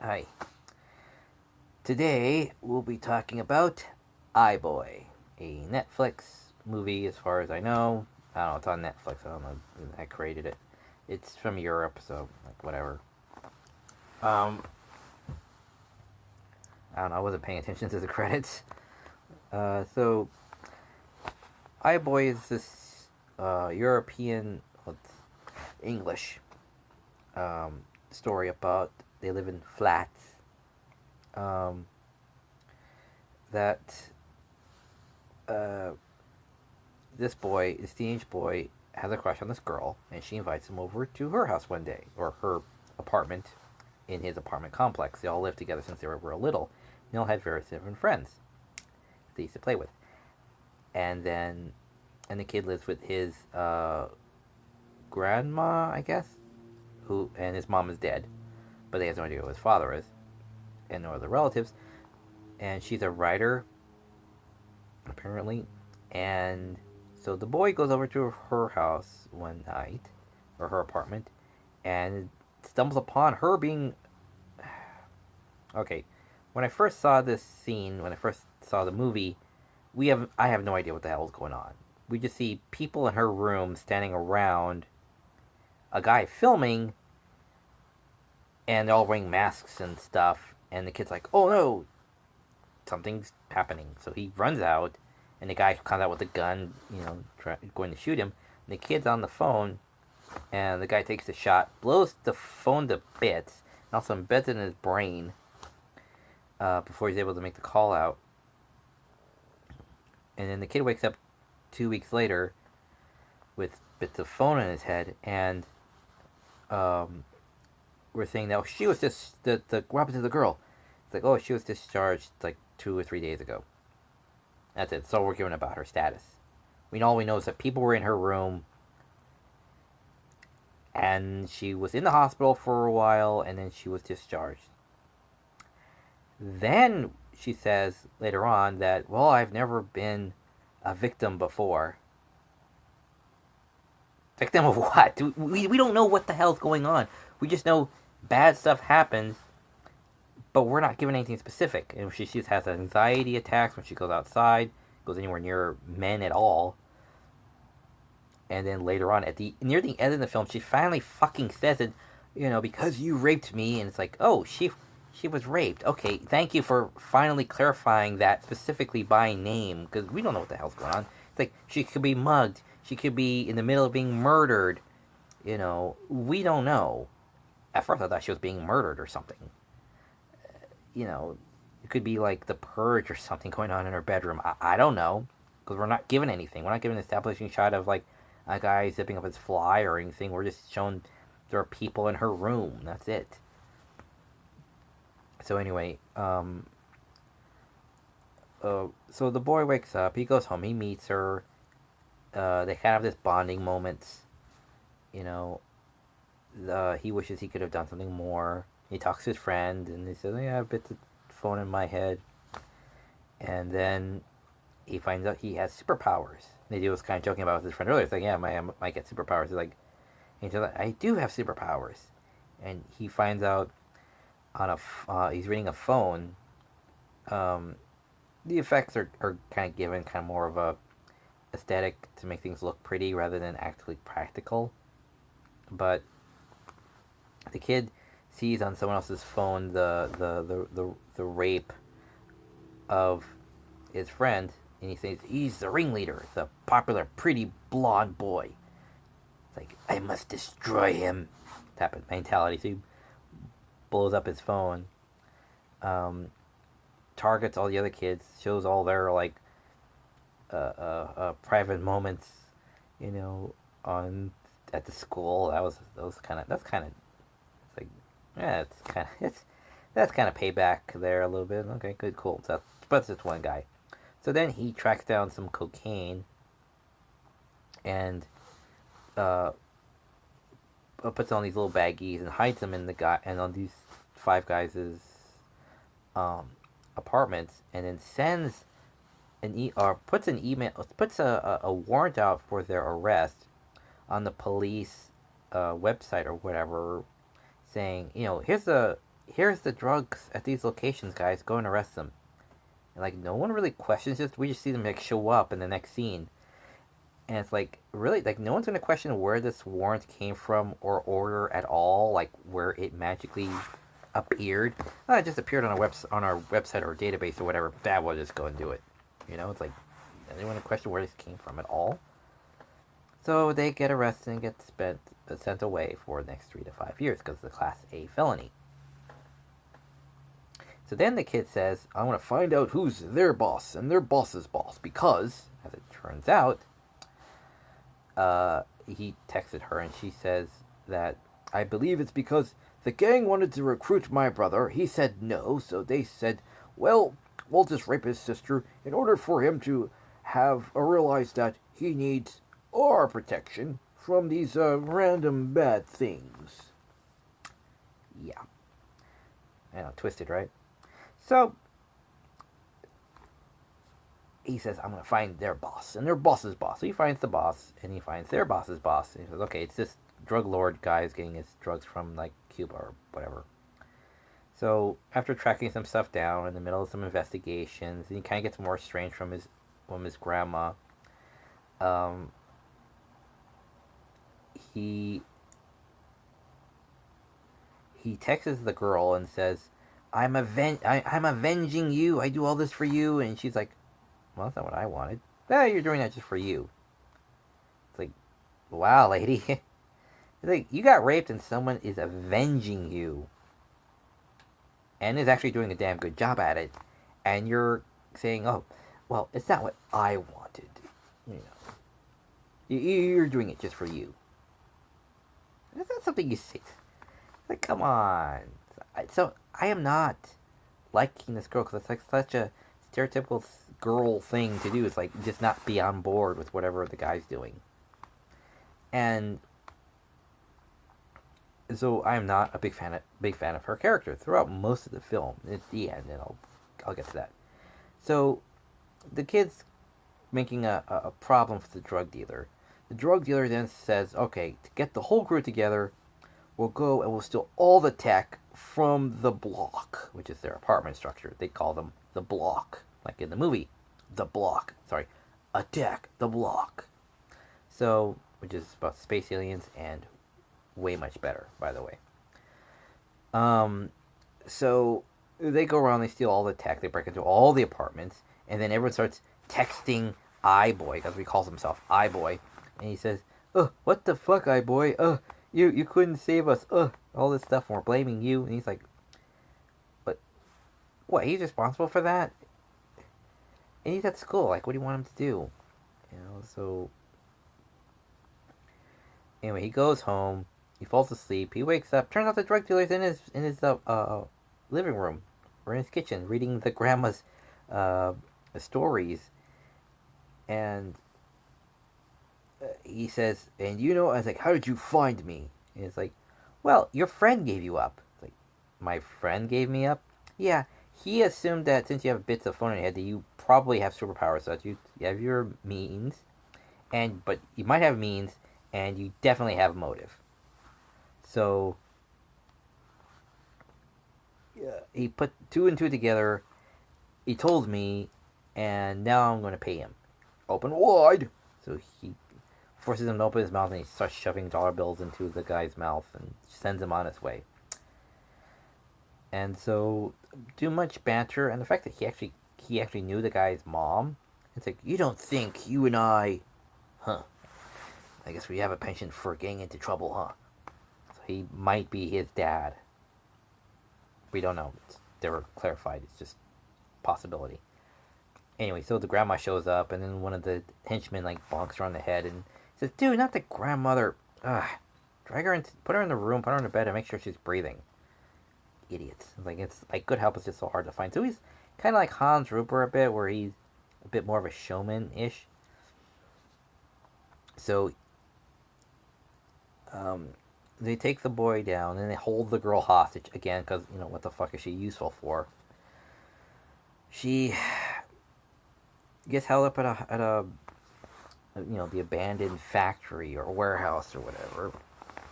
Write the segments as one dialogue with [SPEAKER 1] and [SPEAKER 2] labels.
[SPEAKER 1] Hi. Today we'll be talking about iBoy, a Netflix movie as far as I know. I don't know, it's on Netflix. I don't know. I created it. It's from Europe, so like whatever. Um, I don't know. I wasn't paying attention to the credits. So iBoy is this European, well, English story about they live in flats. Um, that uh, this teenage boy, has a crush on this girl, and she invites him over to her house one day, or her apartment in his apartment complex. They all lived together since they were real little. They all had various different friends they used to play with. And the kid lives with his grandma, I guess, and his mom is dead, but he has no idea who his father is, and no other relatives. And she's a writer, apparently, and so the boy goes over to her house one night, or her apartment, and stumbles upon her being. Okay, when I first saw this scene, when I first saw the movie, I have no idea what the hell is going on. We just see people in her room standing around a guy filming, and they're all wearing masks and stuff. And the kid's like, "Oh no, something's happening!" So he runs out, and the guy comes out with a gun, going to shoot him. And the kid's on the phone, and the guy takes the shot, blows the phone to bits, and also embeds it in his brain before he's able to make the call out. And then the kid wakes up 2 weeks later with bits of phone in his head, and we're saying that she was just what happened to the girl? It's like, oh, she was discharged like 2 or 3 days ago. That's it. So we're giving about her status. All we know is that people were in her room, and she was in the hospital for a while, and then she was discharged. Then she says later on that, well, I've never been a victim before. Victim of what? We don't know what the hell's going on. We just know bad stuff happens, but we're not given anything specific. And she has anxiety attacks when she goes outside, goes anywhere near men at all. And then later on, near the end of the film, she finally fucking says it, because you raped me. And it's like, oh, she was raped. Okay, thank you for finally clarifying that specifically by name, because we don't know what the hell's going on. It's like, she could be mugged. She could be in the middle of being murdered. We don't know. At first, I thought she was being murdered or something. It could be like the purge or something going on in her bedroom. I don't know, because we're not given anything. We're not given an establishing shot of like a guy zipping up his fly or anything. We're just shown there are people in her room. That's it. So anyway, so the boy wakes up. He goes home. He meets her. They kind of have this bonding moments. He wishes he could have done something more. He talks to his friend, and he says, "Yeah, I have bits of phone in my head." And then he finds out he has superpowers. And he was kind of joking about with his friend earlier. It's like, yeah, I might get superpowers. He's like, I do have superpowers. And he finds out he's reading a phone. The effects are kind of given kind of more of a aesthetic to make things look pretty rather than actually practical. But the kid sees on someone else's phone the rape of his friend, and he says he's the ringleader, the popular pretty blonde boy. It's like, I must destroy him type of mentality. So he blows up his phone, targets all the other kids, shows all their like private moments, on at the school. That's kind of it's like, yeah, that's kind of payback there a little bit. Okay, good, cool. So that's just one guy. So then he tracks down some cocaine and puts on these little baggies and hides them in the guy and on these five guys' apartments, and then sends or puts an email, puts a warrant out for their arrest on the police website or whatever, saying, here's here's the drugs at these locations, guys. Go and arrest them. And like no one really questions it. We just see them like show up in the next scene. And it's like really like no one's gonna question where this warrant came from or order at all, like where it magically appeared. It just appeared on our website or database or whatever. That will just go and do it. It's like anyone to question where this came from at all. So they get arrested and get sent away for the next 3 to 5 years because it's a Class A felony. So then the kid says, I want to find out who's their boss and their boss's boss because, as it turns out, he texted her and she says that I believe it's because the gang wanted to recruit my brother. He said no, so they said, well, we'll just rape his sister in order for him to realize that he needs our protection from these random bad things. Yeah. I know, twisted, right? So, he says, I'm going to find their boss and their boss's boss. So he finds the boss and he finds their boss's boss. And he says, okay, it's this drug lord guy who's getting his drugs from, like, Cuba or whatever. So, after tracking some stuff down in the middle of some investigations, he kind of gets more estranged from his grandma. He texts the girl and says, I'm avenging you. I do all this for you. And she's like, well, that's not what I wanted. You're doing that just for you. It's like, wow, lady. It's like, you got raped and someone is avenging you. And is actually doing a damn good job at it. And you're saying, oh, well, it's not what I wanted. You're doing it just for you. That's not something you say. Like, come on. So, I am not liking this girl because it's like such a stereotypical girl thing to do. It's like just not be on board with whatever the guy's doing. And so I am not a big fan of her character throughout most of the film. At the end, and I'll get to that. So the kid's making a problem for the drug dealer. The drug dealer then says, okay, to get the whole crew together, we'll go and we'll steal all the tech from the block, which is their apartment structure. They call them the block, like in the movie, the block. Sorry, attack the block. So, which is about space aliens and way much better, by the way. So they go around, they steal all the tech, they break into all the apartments, and then everyone starts texting iBoy, because he calls himself iBoy, and he says, what the fuck, iBoy? You couldn't save us. All this stuff, and we're blaming you. And he's like, but what? He's responsible for that? And he's at school. Like, what do you want him to do? So anyway, he goes home. He falls asleep. He wakes up. Turns out the drug dealer's in his living room or in his kitchen, reading the grandma's stories. And he says, and I was like, how did you find me? And it's like, well, your friend gave you up. It's like, my friend gave me up? Yeah, he assumed that since you have bits of phone in your head that you probably have superpowers, so that you have your means, but you might have means, and you definitely have motive. So, he put two and two together, he told me, and now I'm going to pay him. Open wide! So he forces him to open his mouth, and he starts shoving dollar bills into the guy's mouth and sends him on his way. And so, too much banter, and the fact that he actually knew the guy's mom. It's like, you don't think you and I, I guess we have a penchant for getting into trouble, huh? So he might be his dad. We don't know. It's never clarified. It's just possibility. Anyway, so the grandma shows up, and then one of the henchmen bonks her on the head and says, dude, not the grandmother. Drag her in, put her in the room, put her in the bed, and make sure she's breathing. Idiots. It's like good help is just so hard to find. So he's kind of like Hans Rupert a bit, where he's a bit more of a showman-ish. So, they take the boy down, and they hold the girl hostage again, because, what the fuck is she useful for? She gets held up at a the abandoned factory or warehouse or whatever,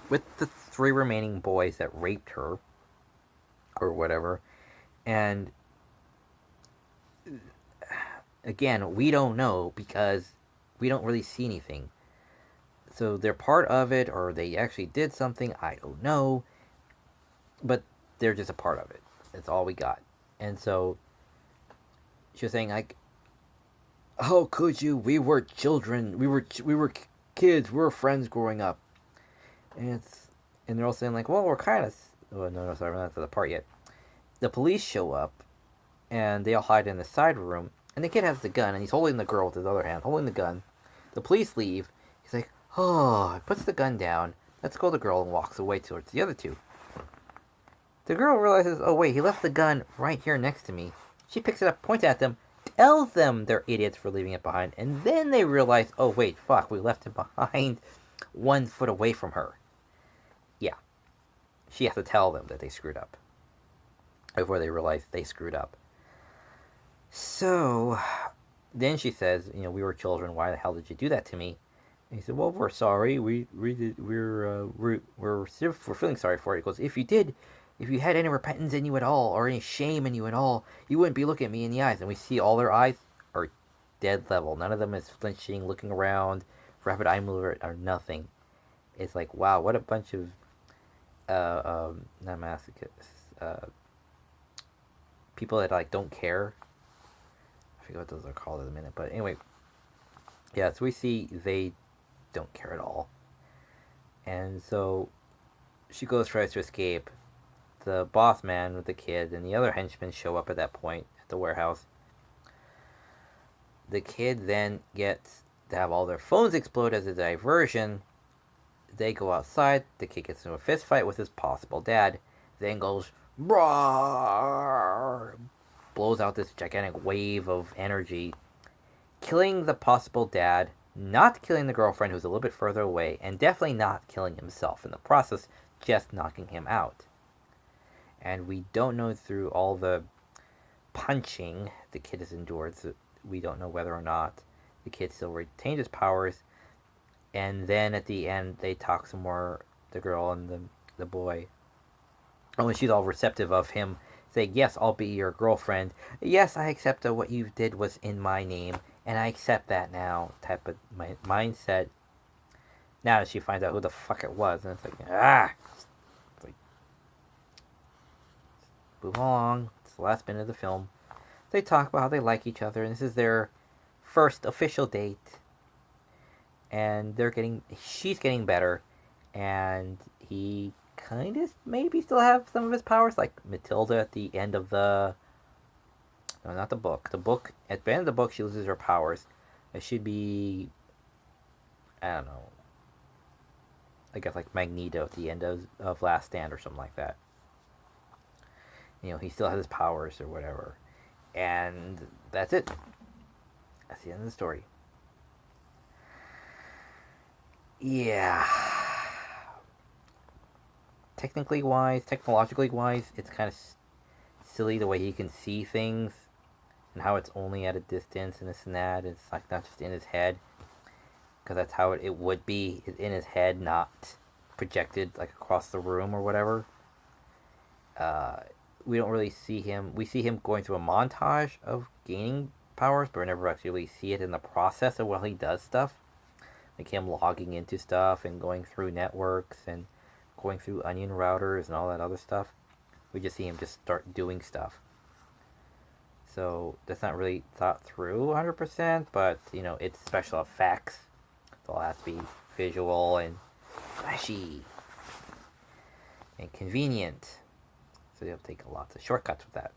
[SPEAKER 1] with the 3 remaining boys that raped her. or whatever. And again, we don't know because we don't really see anything. So they're part of it, or they actually did something. I don't know, but they're just a part of it. That's all we got. And so she was saying like, "How could you? We were children. We were kids. We were friends growing up." And they're all saying like, "Well, we're kind of." Oh no, sorry, we're not to the part yet. The police show up, and they all hide in the side room. And the kid has the gun, and he's holding the girl with his other hand, holding the gun. The police leave. He's like, "Oh," puts the gun down. Let's go, the girl, and walks away towards the other two. The girl realizes, oh wait, he left the gun right here next to me. She picks it up, points at them, tells them they're idiots for leaving it behind, and then they realize, oh wait, fuck, we left it behind 1 foot away from her. Yeah, she has to tell them that they screwed up before they realize they screwed up. So then she says, we were children. Why the hell did you do that to me? And he said, well, we're sorry. We're feeling sorry for it. He goes, if you had any repentance in you at all, or any shame in you at all, you wouldn't be looking at me in the eyes. And we see all their eyes are dead level. None of them is flinching, looking around, rapid eye movement, or nothing. It's like, wow, what a bunch of not masochists, people that like don't care. I forget what those are called in a minute, but anyway, yeah. So we see they don't care at all, and so she tries to escape. The boss man with the kid and the other henchmen show up at that point at the warehouse. The kid then gets to have all their phones explode as a diversion. They go outside. The kid gets into a fist fight with his possible dad. Then goes, roar, blows out this gigantic wave of energy, killing the possible dad, not killing the girlfriend who's a little bit further away, and definitely not killing himself in the process, just knocking him out. And we don't know, through all the punching the kid has endured, so we don't know whether or not the kid still retained his powers. And then at the end, they talk some more, the girl and the boy. Oh, and she's all receptive of him saying, yes, I'll be your girlfriend. Yes, I accept that what you did was in my name, and I accept that now, type of mindset. Now that she finds out who the fuck it was, and it's like, It's like, move along. It's the last minute of the film. They talk about how they like each other, and this is their first official date. And she's getting better, and he kind of maybe still have some of his powers, like Matilda at the end of no, not the book. At the end of the book, she loses her powers. It should be, I don't know, I guess like Magneto at the end of Last Stand or something like that. He still has his powers or whatever. And that's it. That's the end of the story. Yeah. Technologically wise, it's kind of silly the way he can see things and how it's only at a distance and this and that. It's like not just in his head, because that's how it would be. It's in his head, not projected like across the room or whatever. We don't really see him. We see him going through a montage of gaining powers, but we never actually really see it in the process of while he does stuff. Like him logging into stuff and going through networks and going through onion routers and all that other stuff. We just see him just start doing stuff. So that's not really thought through 100%, but it's special effects. It all has to be visual and flashy and convenient. So they'll take lots of shortcuts with that.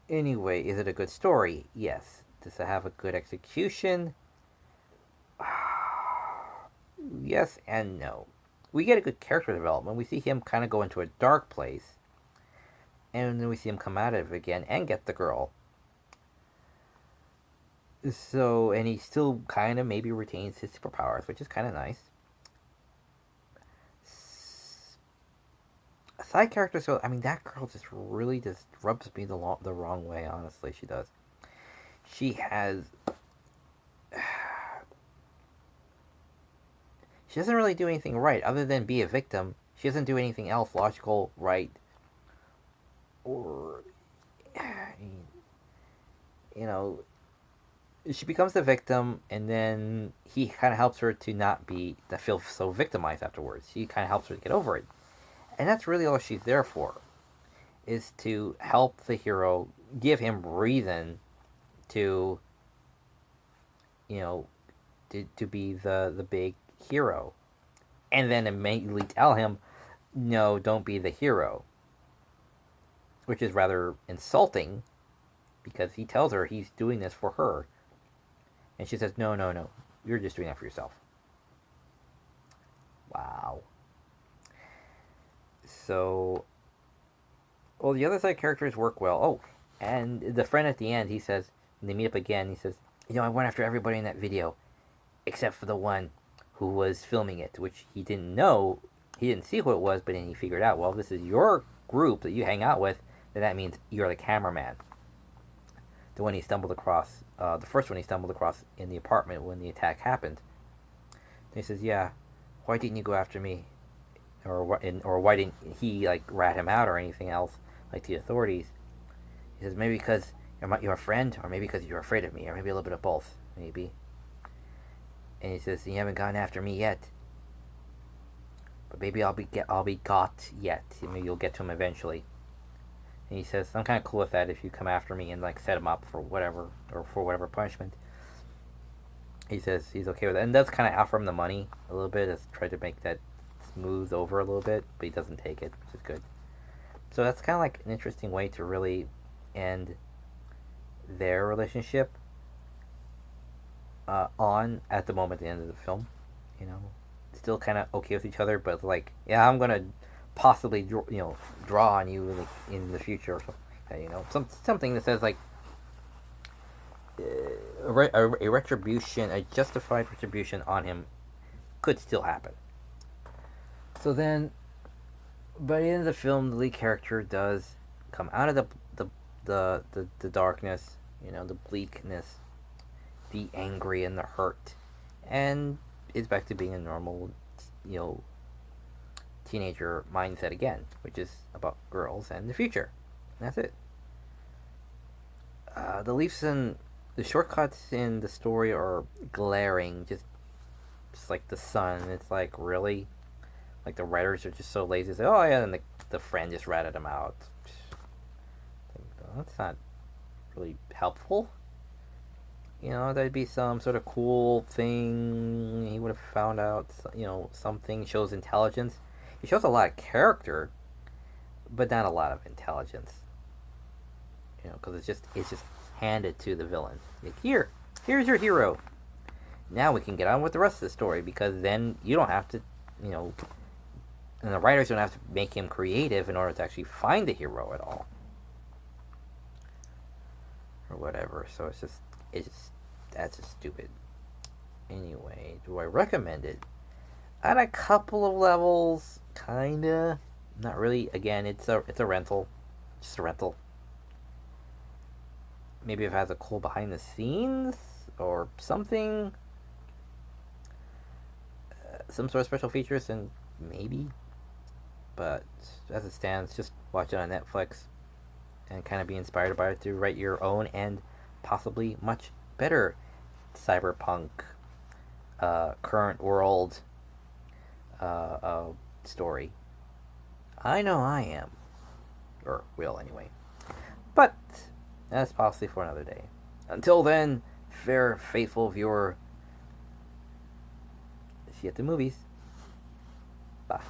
[SPEAKER 1] Anyway, is it a good story? Yes. Does it have a good execution? Yes and no. We get a good character development. We see him kind of go into a dark place, and then we see him come out of it again and get the girl. So, and he still kind of maybe retains his superpowers, which is kind of nice. Side characters, so that girl just really just rubs me the wrong way. Honestly, she does. She has. She doesn't really do anything right other than be a victim. She doesn't do anything else logical, right, or you know, she becomes the victim, and then he kind of helps her to not feel so victimized afterwards. He kind of helps her to get over it, and that's really all she's there for, is to help the hero, give him reason to, you know, to be the big hero, and then immediately tell him, no, don't be the hero, which is rather insulting, because he tells her he's doing this for her. And she says, no, no, no. You're just doing that for yourself. Wow. So, well, the other side characters work well. Oh, and the friend at the end, he says, when they meet up again, he says, I went after everybody in that video, except for the one who was filming it, which he didn't know. He didn't see who it was, but then he figured out, well, if this is your group that you hang out with, then that means you're the cameraman. The one he stumbled across, the first one he stumbled across in the apartment when the attack happened. And he says, yeah, why didn't you go after me? Or why didn't he, like, rat him out or anything else, like the authorities? He says, maybe because you're a friend, or maybe because you're afraid of me, or maybe a little bit of both, maybe. And he says, you haven't gone after me yet. But maybe I'll be got yet. Maybe you'll get to him eventually. And he says, I'm kind of cool with that if you come after me and, like, set him up for whatever, or for whatever punishment. He says he's okay with it. And does kind of offer him the money a little bit, as try to make that smooth over a little bit, but he doesn't take it, which is good. So that's kind of like an interesting way to really end their relationship on at the moment at the end of the film. Still kind of okay with each other, but like, yeah, I'm gonna possibly draw on you in the future or something. Something that says like a retribution, a justified retribution on him could still happen. So then, by the end of the film, the lead character does come out of the darkness, the bleakness, the angry and the hurt, and is back to being a normal, teenager mindset again, which is about girls and the future. And that's it. The leaps and the shortcuts in the story are glaring, just like the sun. It's like, really? Like, the writers are just so lazy to say, oh yeah, and the friend just ratted him out. That's not really helpful. That'd be some sort of cool thing he would have found out. Something shows intelligence. It shows a lot of character, but not a lot of intelligence. Because it's just handed to the villain. Like, here's your hero. Now we can get on with the rest of the story, because then you don't have to, and the writers don't have to make him creative in order to actually find the hero at all, or whatever. So that's just stupid. Anyway, do I recommend it? At a couple of levels, kinda. Not really. Again, it's a rental, just a rental. Maybe if it has a cool behind the scenes or something, some sort of special features, then maybe. But as it stands, just watch it on Netflix and kind of be inspired by it to write your own and possibly much better cyberpunk, current world story. I know I am. Or will, anyway. But that's possibly for another day. Until then, fair, faithful viewer, see you at the movies. Bye.